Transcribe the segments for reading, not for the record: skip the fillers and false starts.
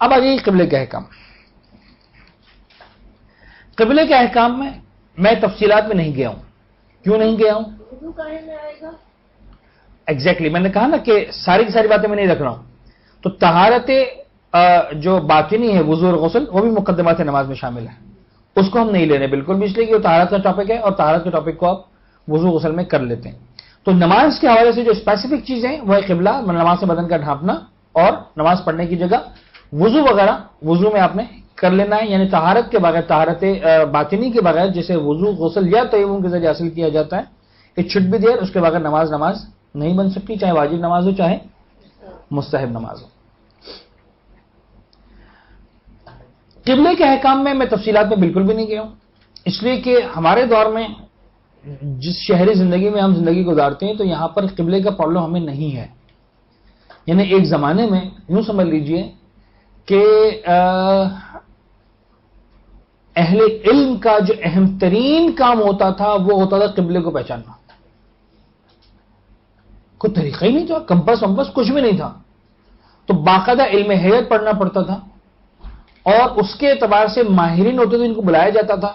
اب آ جائیے قبلے کے احکام. قبلے کے احکام میں تفصیلات میں نہیں گیا ہوں. کیوں نہیں گیا ہوں؟ ایگزیکٹلی میں نے کہا نا کہ ساری کی ساری باتیں میں نہیں رکھ رہا ہوں. تو طہارت جو باطنی ہے وضو اور غسل وہ بھی مقدمات نماز میں شامل ہے. اس کو ہم نہیں لے رہے بالکل بھی، اس لیے کہ وہ طہارت کا ٹاپک ہے اور طہارت کے ٹاپک کو آپ وضو غسل میں کر لیتے ہیں. تو نماز کے حوالے سے جو اسپیسیفک چیزیں ہیں وہ ہے قبلہ، نماز سے بدن کا ڈھانپنا، اور نماز پڑھنے کی جگہ وضو وغیرہ وضو میں آپ نے کر لینا ہے. یعنی طہارت کے بغیر، طہارت باطنی کے بغیر جسے وضو غسل یا تیمم کے ذریعے حاصل کیا جاتا ہے، اٹ شوڈ بی دیئر. اس کے بغیر نماز نہیں بن سکتی، چاہے واجب نماز ہو چاہے مستحب نماز ہو. قبلے کے احکام میں تفصیلات میں بالکل بھی نہیں گیا ہوں، اس لیے کہ ہمارے دور میں جس شہری زندگی میں ہم زندگی گزارتے ہیں تو یہاں پر قبلے کا پرابلم ہمیں نہیں ہے. یعنی ایک زمانے میں یوں سمجھ لیجئے کہ اہل علم کا جو اہم ترین کام ہوتا تھا وہ ہوتا تھا قبلے کو پہچاننا. کوئی طریقہ ہی نہیں تھا، کمپس ومپس کچھ بھی نہیں تھا. تو باقاعدہ علم ہیئت پڑھنا پڑتا تھا، اور اس کے اعتبار سے ماہرین ہوتے تھے، ان کو بلایا جاتا تھا.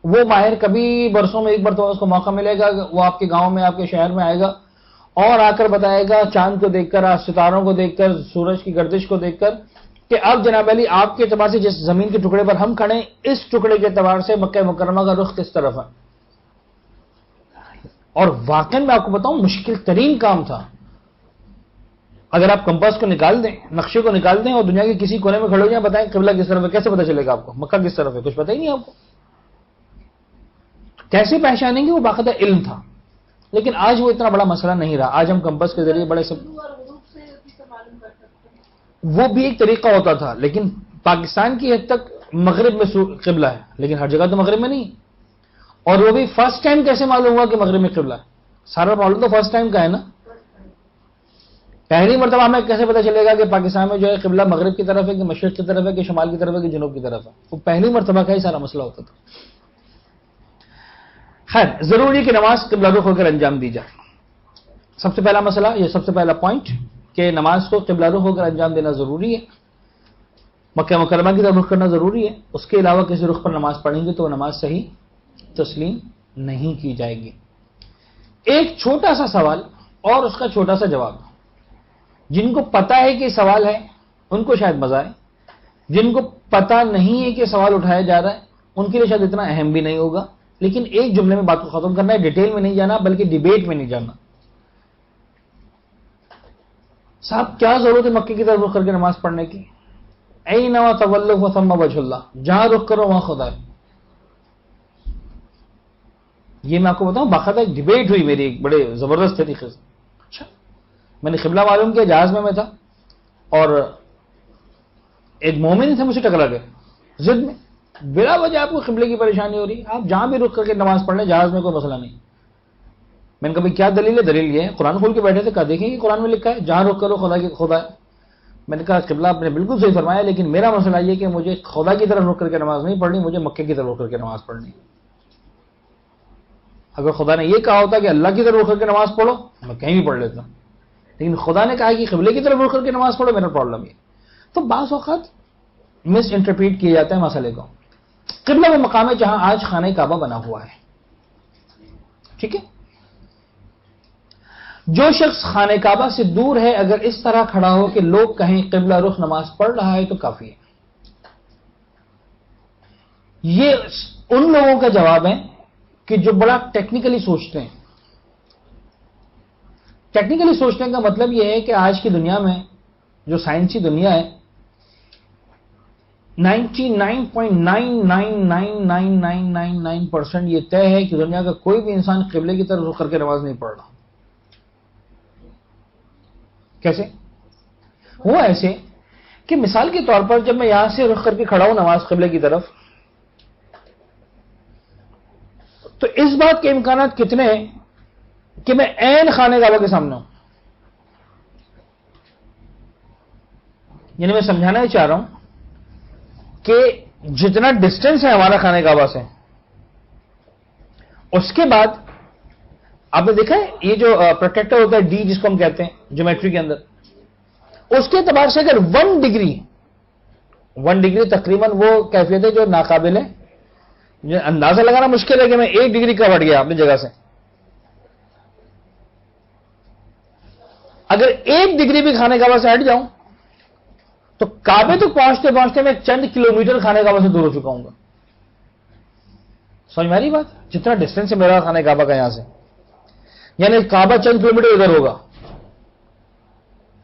وہ ماہر کبھی برسوں میں ایک مرتبہ اس کو موقع ملے گا، وہ آپ کے گاؤں میں آپ کے شہر میں آئے گا اور آ کر بتائے گا چاند کو دیکھ کر، ستاروں کو دیکھ کر، سورج کی گردش کو دیکھ کر کہ اب جناب علی آپ کے اعتبار سے جس زمین کے ٹکڑے پر ہم کھڑے، اس ٹکڑے کے اعتبار سے مکہ مکرمہ کا رخ کس طرف ہے. اور واقعی میں آپ کو بتاؤں مشکل ترین کام تھا. اگر آپ کمپاس کو نکال دیں، نقشے کو نکال دیں اور دنیا کے کسی کونے میں کھڑے ہو جائیں، بتائیں قبلہ کس طرف ہے، کیسے پتہ چلے گا آپ کو؟ مکہ کس طرف ہے، کچھ پتہ ہی نہیں آپ کو. کیسے پہچانیں گے؟ وہ باقاعدہ علم تھا. لیکن آج وہ اتنا بڑا مسئلہ نہیں رہا. آج ہم کمپس کے ذریعے بڑے وہ بھی ایک طریقہ ہوتا تھا، لیکن پاکستان کی حد تک مغرب میں قبلہ ہے، لیکن ہر جگہ تو مغرب میں نہیں. اور وہ بھی فرسٹ ٹائم کیسے معلوم ہوا کہ مغرب میں قبلہ ہے؟ سارا معلوم تو فرسٹ ٹائم کا ہے نا. پہلی مرتبہ ہمیں کیسے پتہ چلے گا کہ پاکستان میں جو ہے قبلہ مغرب کی طرف ہے کہ مشرق کی طرف ہے کہ شمال کی طرف ہے کہ جنوب کی طرف ہے؟ وہ پہلی مرتبہ کا ہی سارا مسئلہ ہوتا تھا. خیر، ضروری کہ نماز قبلہ رخ ہو کر انجام دی جائے. سب سے پہلا مسئلہ، یہ سب سے پہلا پوائنٹ کہ نماز کو قبلہ رخ ہو کر انجام دینا ضروری ہے، مکہ مکرمہ کی طرف رخ کرنا ضروری ہے. اس کے علاوہ کسی رخ پر نماز پڑھیں گے تو وہ نماز صحیح تسلیم نہیں کی جائے گی. ایک چھوٹا سا سوال اور اس کا چھوٹا سا جواب. جن کو پتا ہے کہ سوال ہے ان کو شاید مزہ آئے، جن کو پتا نہیں ہے کہ سوال اٹھایا جا رہا ہے ان کے لیے شاید اتنا اہم بھی نہیں ہوگا. لیکن ایک جملے میں بات کو ختم کرنا ہے، ڈیٹیل میں نہیں جانا بلکہ ڈیبیٹ میں نہیں جانا. صاحب کیا ضرورت ہے مکے کی طرف رخ کر کے نماز پڑھنے کی؟ اینما تولوا فثم وجہ اللہ، جہاں رخ کرو وہاں خدا ہے. یہ میں آپ کو بتاؤں باقاعدہ ایک ڈیبیٹ ہوئی میری ایک بڑے زبردست طریقے سے. اچھا، میں نے قبلہ معلوم کیا، جہاز میں تھا اور ایک مومن تھے مجھ سے ٹکرا گئے ضد میں. بلا وجہ آپ کو قبلے کی پریشانی ہو رہی ہے، آپ جہاں بھی رخ کر کے نماز پڑھ لیں، جہاز میں کوئی مسئلہ نہیں. میں نے کہا کیا دلیل ہے؟ دلیل یہ ہے، قرآن کھول کے بیٹھے تھے، کہا دیکھیں یہ قرآن میں لکھا ہے جہاں رخ کرو خدا ہے. میں نے کہا قبلہ آپ نے بالکل صحیح فرمایا، لیکن میرا مسئلہ یہ کہ مجھے خدا کی طرف رخ کر کے نماز نہیں پڑھنی، مجھے مکے کی طرف رخ کر کے نماز پڑھنی. اگر خدا نے یہ کہا ہوتا کہ اللہ کی طرف رخ کر کے نماز پڑھو، میں کہیں بھی پڑھ لیتا، لیکن خدا نے کہا کہ قبلے کی طرف رخ کر کے نماز پڑھو. میرا پرابلم یہ. تو بعض اوقات مس انٹرپریٹ کیے جاتے ہیں مسئلے کو. قبلہ وہ مقام ہے جہاں آج خانہ کعبہ بنا ہوا ہے، ٹھیک ہے. جو شخص خانہ کعبہ سے دور ہے اگر اس طرح کھڑا ہو کہ لوگ کہیں قبلہ رخ نماز پڑھ رہا ہے تو کافی ہے. یہ ان لوگوں کا جواب ہے کہ جو بڑا ٹیکنیکلی سوچتے ہیں. ٹیکنیکلی سوچنے کا مطلب یہ ہے کہ آج کی دنیا میں جو سائنسی دنیا ہے 99.999999% یہ طے ہے کہ دنیا کا کوئی بھی انسان قبلے کی طرف رخ کر کے نماز نہیں پڑھ رہا. کیسے؟ وہ ایسے کہ مثال کے طور پر جب میں یہاں سے رخ کر کے کھڑا ہوں نماز قبلے کی طرف، تو اس بات کے امکانات کتنے ہیں کہ میں عین خانہ کعبہ کے سامنے ہوں. یعنی میں سمجھانا ہی چاہ رہا ہوں کہ جتنا ڈسٹینس ہے ہمارا خانہ کعبہ سے، اس کے بعد آپ نے دیکھا ہے یہ جو پروٹیکٹر ہوتا ہے ڈی جس کو ہم کہتے ہیں جیومیٹری کے اندر، اس کے اعتبار سے اگر 1 ڈگری 1 ڈگری تقریباً وہ کیفیت ہے جو ناقابل ہے، اندازہ لگانا مشکل ہے کہ میں 1 ڈگری کب ہٹ گیا اپنی جگہ سے. اگر 1 ڈگری بھی خانہ کعبہ سے ہٹ جاؤں تو کعبے تک پہنچتے پہنچتے میں چند کلومیٹر خانہ کعبہ سے دور ہو چکا ہوں گا. سمجھ میں آ رہی بات؟ جتنا ڈسٹینس ہے میرا خانہ کعبہ کا یہاں سے، یعنی کعبہ چند کلومیٹر ادھر ہوگا.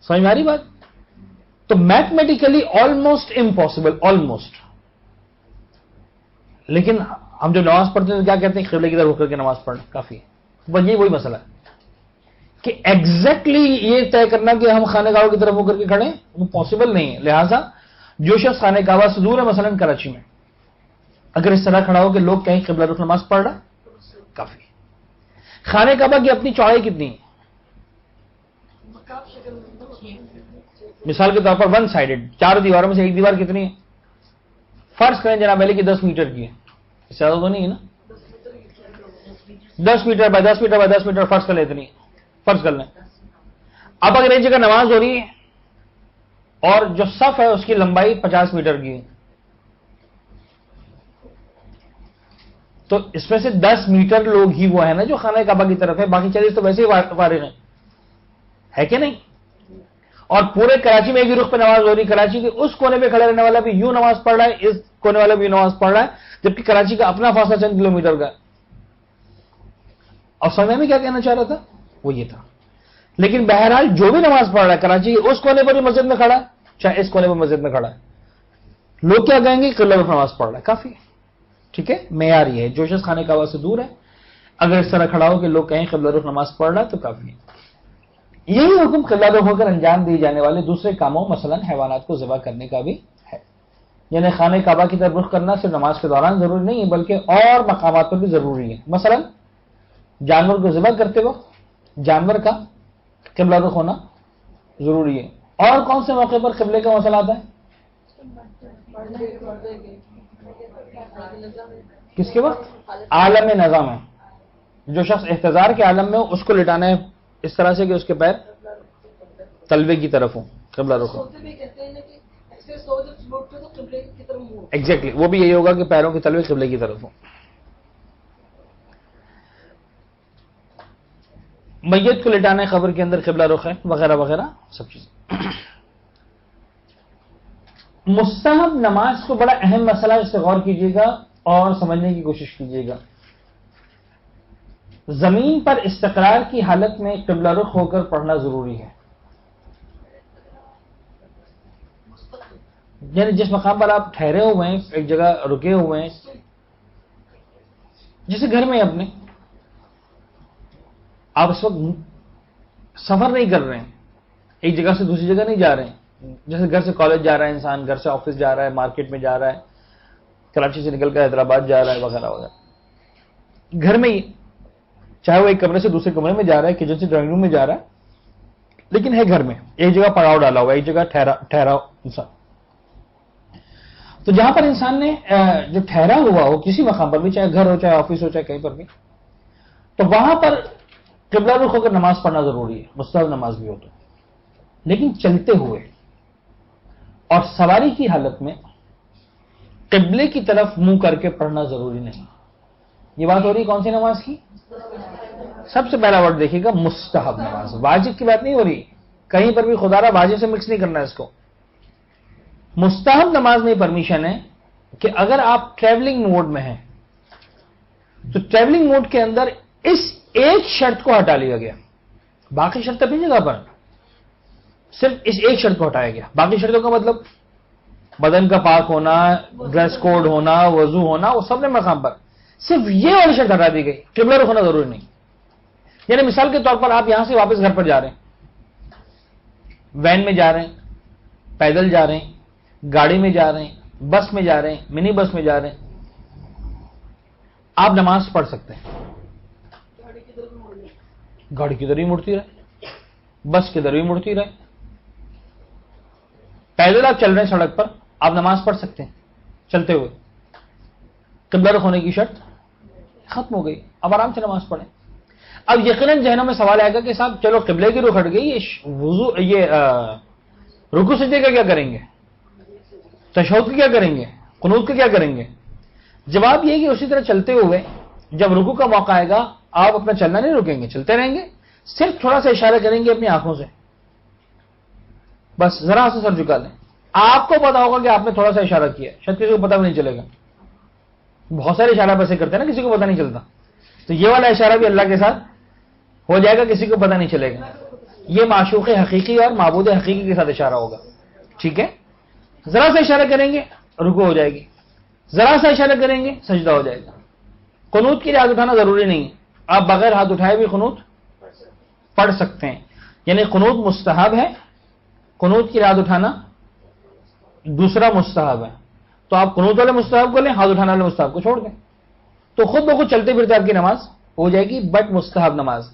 سمجھ میں آ رہی بات؟ تو میتھمیٹیکلی آلموسٹ امپاسبل، آلموسٹ. لیکن ہم جو نماز پڑھتے ہیں تو کیا کہتے ہیں؟ قبلے کی طرف ہو کر کے نماز پڑھنا کافی ہے. بس یہ وہی مسئلہ ہے کہ ایگزیکٹلی یہ طے کرنا کہ ہم خانہ کعبہ کی طرف ہو کر کے کھڑے وہ پاسبل نہیں ہے. لہٰذا جو شخص خانہ کعبہ سے دور ہے، مثلا کراچی میں، اگر اس طرح کھڑا ہو کہ لوگ کہیں قبلہ رخ نماز پڑھ رہا، کافی. خانہ کعبہ کی اپنی چوڑائی کتنی ہے؟ مثال کے طور پر 1 سائڈڈ 4 دیواروں میں سے ایک دیوار کتنی ہے؟ فرض کریں جناب علی کی 10 میٹر کی ہے، اس سے زیادہ تو نہیں ہے نا. 10 metre by 10 metre by 10 metre فرض کر لیں اتنی، فرض کر لیں. اب اگر ایک جگہ نماز ہو رہی ہے اور جو صف ہے اس کی لمبائی 50 میٹر کی ہے، تو اس میں سے 10 میٹر لوگ ہی وہ ہیں نا جو خانہ کعبہ کی طرف ہے، باقی 40 تو ویسے ہی فارغ ہیں، ہے کہ نہیں؟ اور پورے کراچی میں ایک ہی رخ پہ نماز ہو رہی، کراچی کے اس کونے پہ کھڑے رہنے والا بھی یوں نماز پڑھ رہا ہے، اس کونے والا بھی نماز پڑھ رہا ہے، جبکہ کراچی کا اپنا فاصلہ چند کلومیٹر کا. اور سمجھ میں کیا کہنا چاہ رہا تھا؟ وہ یہ تھا. لیکن بہرحال جو بھی نماز پڑھ رہا ہے کراچی کے اس کونے پر بھی مسجد میں کھڑا ہے، چاہے اس کونے پر مسجد میں کھڑا ہے، لوگ کیا کہیں گے؟ قبلہ رخ نماز پڑھ رہا ہے، کافی. ٹھیک ہے، معیار یہ ہے. جو شخص خانہ کعبہ سے دور ہے اگر اس طرح کھڑا ہو کہ لوگ کہیں قبلہ رخ نماز پڑھ رہا ہے تو کافی ہے. یہی حکم قبلہ رخ ہو کر انجام دیے جانے والے دوسرے کاموں، مثلا حیوانات کو ذبح کرنے کا بھی ہے. یعنی خانہ کعبہ کی طرف رخ کرنا صرف نماز کے دوران ضروری نہیں ہے بلکہ اور مقامات پر بھی ضروری ہے. مثلا جانور کو ذبح کرتے وقت جانور کا قبلہ رخ ہونا ضروری ہے. اور کون سے موقع پر قبلے کا مسئلہ آتا ہے؟ کس کے وقت؟ عالم نظام ہے. جو شخص احتضار کے عالم میں ہو اس کو لٹانا ہے اس طرح سے کہ اس کے پیر تلوے کی طرف ہوں، قبلہ رخ ہو. ایگزیکٹلی وہ بھی یہی ہوگا کہ پیروں کے تلوے قبلے کی طرف ہوں. میت کو لٹانا ہے قبر کے اندر قبلہ رخ ہے، وغیرہ وغیرہ سب چیزیں. مستحب نماز کو بڑا اہم مسئلہ، اس سے غور کیجیے گا اور سمجھنے کی کوشش کیجیے گا. زمین پر استقرار کی حالت میں قبلہ رخ ہو کر پڑھنا ضروری ہے. یعنی جس مقام پر آپ ٹھہرے ہوئے ہیں، ایک جگہ رکے ہوئے ہیں، جیسے گھر میں اپنے آپ اس وقت سفر نہیں کر رہے ہیں، ایک جگہ سے دوسری جگہ نہیں جا رہے ہیں. جیسے گھر سے کالج جا رہا ہے انسان، گھر سے آفس جا رہا ہے، مارکیٹ میں جا رہا ہے، کراچی سے نکل کر حیدرآباد جا رہا ہے، وغیرہ وغیرہ. گھر میں ہی چاہے وہ ایک کمرے سے دوسرے کمرے میں جا رہا ہے، کچن سے ڈرائنگ روم میں جا رہا ہے، لیکن ہے گھر میں، ایک جگہ پڑاؤ ڈالا ہوا، ایک جگہ ٹھہرا انسان. تو جہاں پر انسان نے جو ٹھہرا ہوا ہو کسی مقام پر بھی، چاہے گھر ہو چاہے آفس ہو چاہے کہیں پر بھی، تو وہاں پر قبلہ رخ ہو کر نماز پڑھنا ضروری ہے، مستحب نماز بھی ہو تو. لیکن چلتے ہوئے اور سواری کی حالت میں قبلے کی طرف منہ کر کے پڑھنا ضروری نہیں. یہ بات ہو رہی ہے کون سی نماز کی؟ سب سے پہلا ورڈ دیکھیے گا، مستحب نماز. واجب کی بات نہیں ہو رہی، کہیں پر بھی خدا را واجب سے مکس نہیں کرنا ہے اس کو. مستحب نماز میں پرمیشن ہے کہ اگر آپ ٹریولنگ موڈ میں ہیں تو ٹریولنگ موڈ کے اندر اس ایک شرط کو ہٹا لیا گیا. باقی شرط اپنی جگہ پر، صرف اس ایک شرط کو ہٹایا گیا. باقی شرطوں کا مطلب بدن کا پاک ہونا، ڈریس کوڈ ہونا، وضو ہونا، وہ سب نے مقام پر. صرف یہ والی شرط ہٹا دی گئی، قبلہ رخ ہونا ضروری نہیں. یعنی مثال کے طور پر آپ یہاں سے واپس گھر پر جا رہے ہیں، وین میں جا رہے ہیں، پیدل جا رہے ہیں، گاڑی میں جا رہے ہیں، بس میں جا رہے ہیں، منی بس میں جا رہے ہیں، آپ نماز پڑھ سکتے ہیں. گاڑی کی طرف بھی مڑتی رہے، بس کی طرف بھی مڑتی رہے، پیدل آپ چل رہے ہیں سڑک پر، آپ نماز پڑھ سکتے ہیں چلتے ہوئے. قبلہ رخ ہونے کی شرط ختم ہو گئی، اب آرام سے نماز پڑھیں. اب یقیناً ذہنوں میں سوال آئے گا کہ صاحب چلو قبلے کی رخ ہٹ گئی، یہ رکوع سجدے کا کیا کریں گے؟ تشہد کی کیا کریں گے؟ قنوت کے کیا کریں گے؟ جواب یہ کہ اسی طرح چلتے ہوئے جب رکوع کا موقع آئے گا آپ اپنا چلنا نہیں رکیں گے، چلتے رہیں گے، صرف تھوڑا سا اشارہ کریں گے اپنی آنکھوں سے، بس ذرا سے سر جھکا لیں، آپ کو پتا ہوگا کہ آپ نے تھوڑا سا اشارہ کیا، شاید کسی کو پتا بھی نہیں چلے گا. بہت سارے اشارہ ایسے کرتے ہیں نا کسی کو پتا نہیں چلتا، تو یہ والا اشارہ بھی اللہ کے ساتھ ہو جائے گا، کسی کو پتا نہیں چلے گا. یہ معشوق حقیقی اور معبود حقیقی کے ساتھ اشارہ ہوگا. ٹھیک ہے، ذرا سا اشارہ کریں گے رکوع ہو جائے گی، ذرا سا اشارہ کریں گے سجدہ ہو جائے گا. قنوت کے لیے ہاتھ اٹھانا ضروری نہیں ہے، آپ بغیر ہاتھ اٹھائے بھی قنوت پڑھ سکتے ہیں. یعنی قنوت مستحب ہے، قنوت کے لیے ہاتھ اٹھانا دوسرا مستحب ہے. تو آپ قنوت والے مستحب کو لیں، ہاتھ اٹھانے والے مستحب کو چھوڑ دیں، تو خود بخود چلتے پھرتے آپ کی نماز ہو جائے گی، بٹ مستحب نماز.